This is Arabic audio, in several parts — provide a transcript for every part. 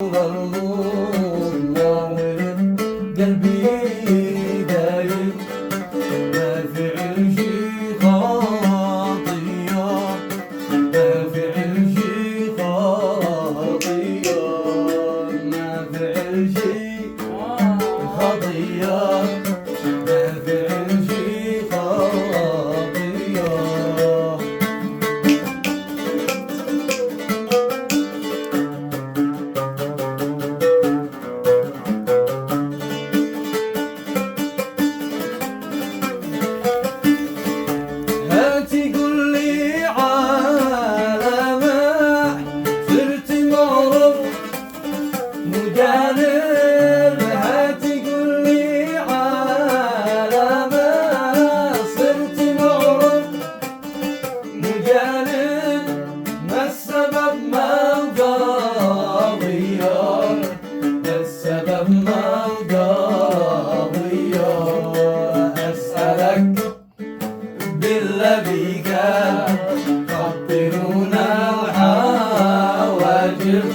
قلبي دايم ما فعل شي خاطية، ما فعل شي خاطية، ما فعل شي خاطية، ما فعل شي خاطية. بالذي كان خطرونا الحواجب،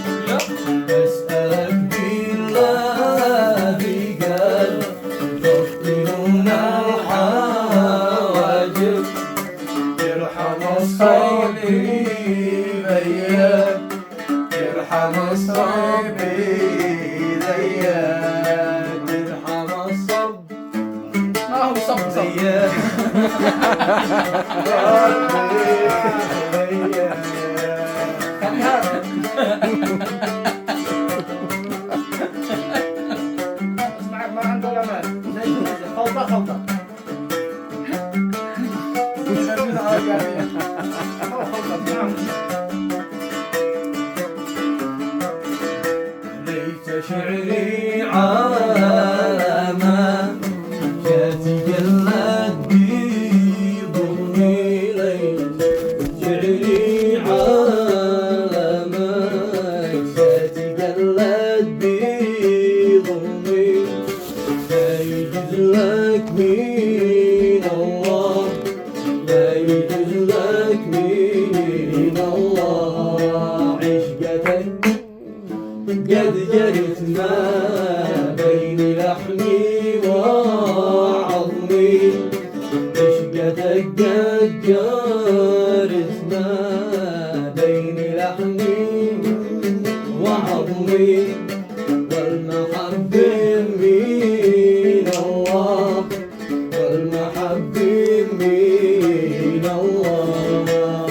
أسألك بالذي كان خطرونا الحواجب، يرحم الصليب أيام، يرحم الصليب أيام، يرحم الصب ما هو صب زياد. كم هذا؟ اسمعك ما عنده امان، خلطة خلطة. ليت شعري عالما جاتي قلت بضمي، ليت شعري عالما جاتي قلت بضمي، لا يجوز لك من الله، لا يجوز لك من الله، عشقتك قد جرت ما بين لحمي وعظمي، عشقتك قد جرت ما بين لحمي وعظمي، والمحبة من الله، والمحبة من الله.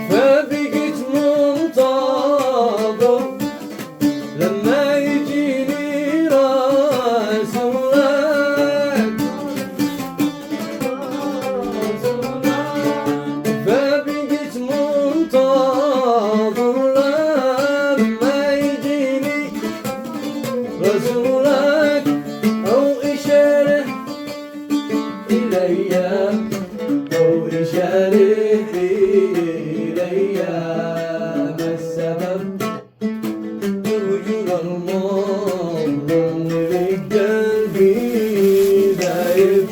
فبقيت منتظر لما يجيني رسولك، فبقيت منتظر لما يجيني رسولك، أو إشارة إلي، أو إشارة إلي، ما السبب وجود المظلوم بقلبي دايب،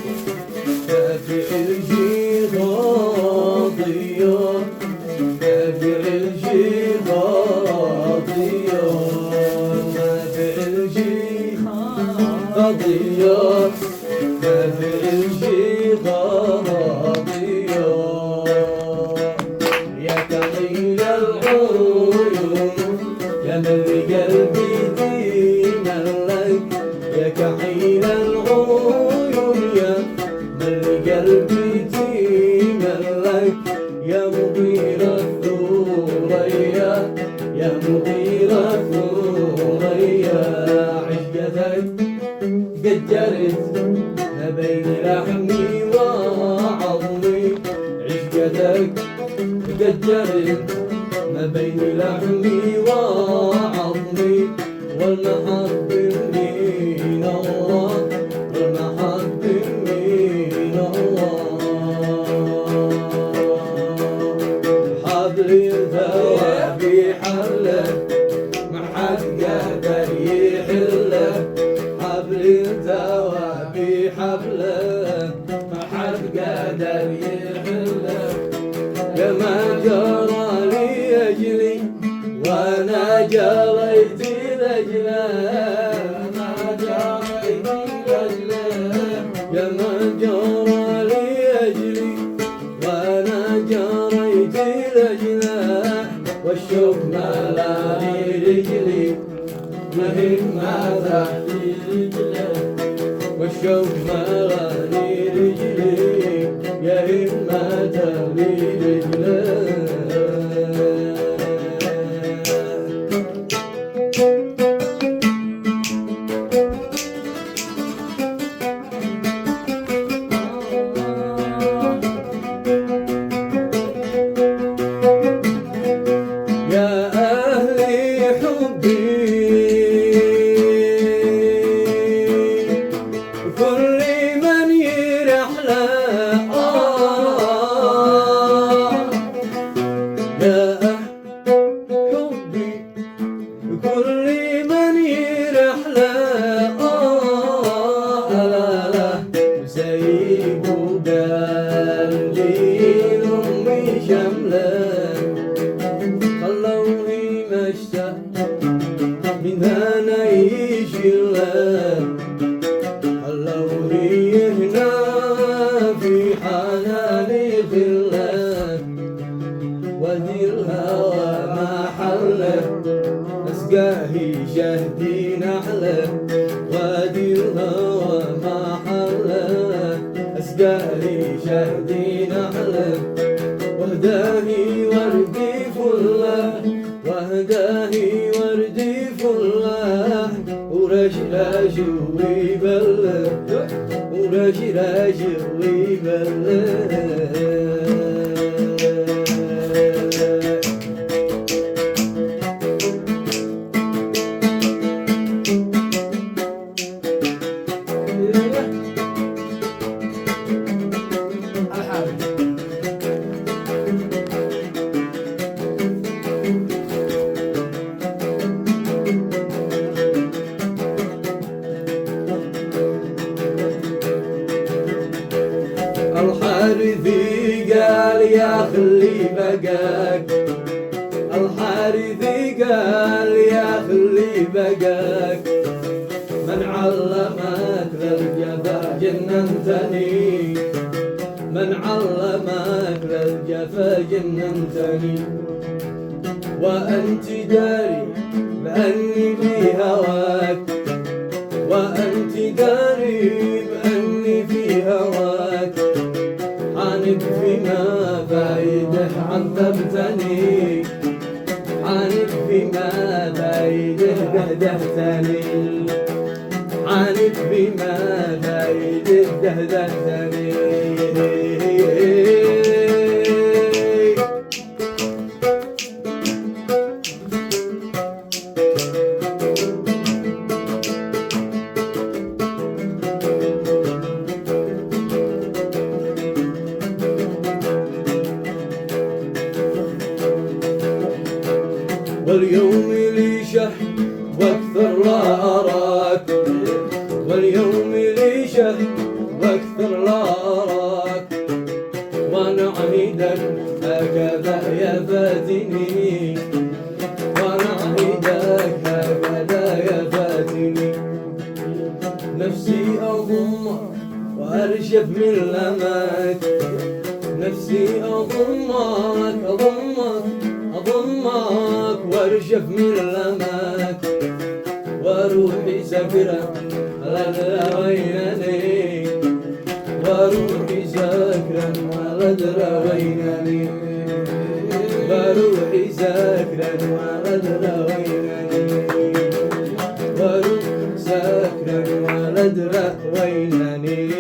دافع الشي خاطية، دافع الشي خاطية، دافع الشي خاطية، دافع الشي خاطية. يا كحيل العيون يا ملي قلبي تملك، يا كحيل العيون يا ملي قلبي تملك، يا مطير الثريا، يا مطير الثريا، عشقتك قد جرت ما بين لحمي وعظمي، عشقتك قد جرت ما بين لحمي وعظمي، والمحبة من الله، والمحبة من الله. الدار يحله كما جرى لأجلي وأنا جريت لأجله ما جريت لأجله كما جرى لأجلي وأنا جريت لأجله والشوق ملاني رجلي مهم ما تحتي رجله والشوق ملاني رجلي يا إما تغلي رجله من هنا يشيله هلو هي هنا في حناني خله وادي الهوى ما حله اسقاه شهدي نحله وادي الهوى ما حله اسقاه شهدي نحله وهداني وردي فله وهداني وردي فله ورشلاش ويبله ورشلاش ويبله الحارثي قال يا خلي بقاك الحارثي قال يا خلي بقاك من علمك للجفا جننتني من علمك للجفا جننتني وأنت داري بأني في هواك وأنت داري بأني في هواك عانت فيما بعيده عذبتني عانت فيما بعيده دهدهتني عانت فيما بعيده دهدهتني واليوم لي شهر واكثر لا اراك واليوم لي شهر واكثر لا اراك وانا عهيدك هكذا يا فاتني وانا عهيدك هكذا يا فاتني نفسي اضمك وارشف من لمك نفسي اضمك أضمك وارشف من لمك وروحي سكرة على وينني وروحي سكرة على وينني وروحي سكرة على وينني وروحي سكرة على وينني.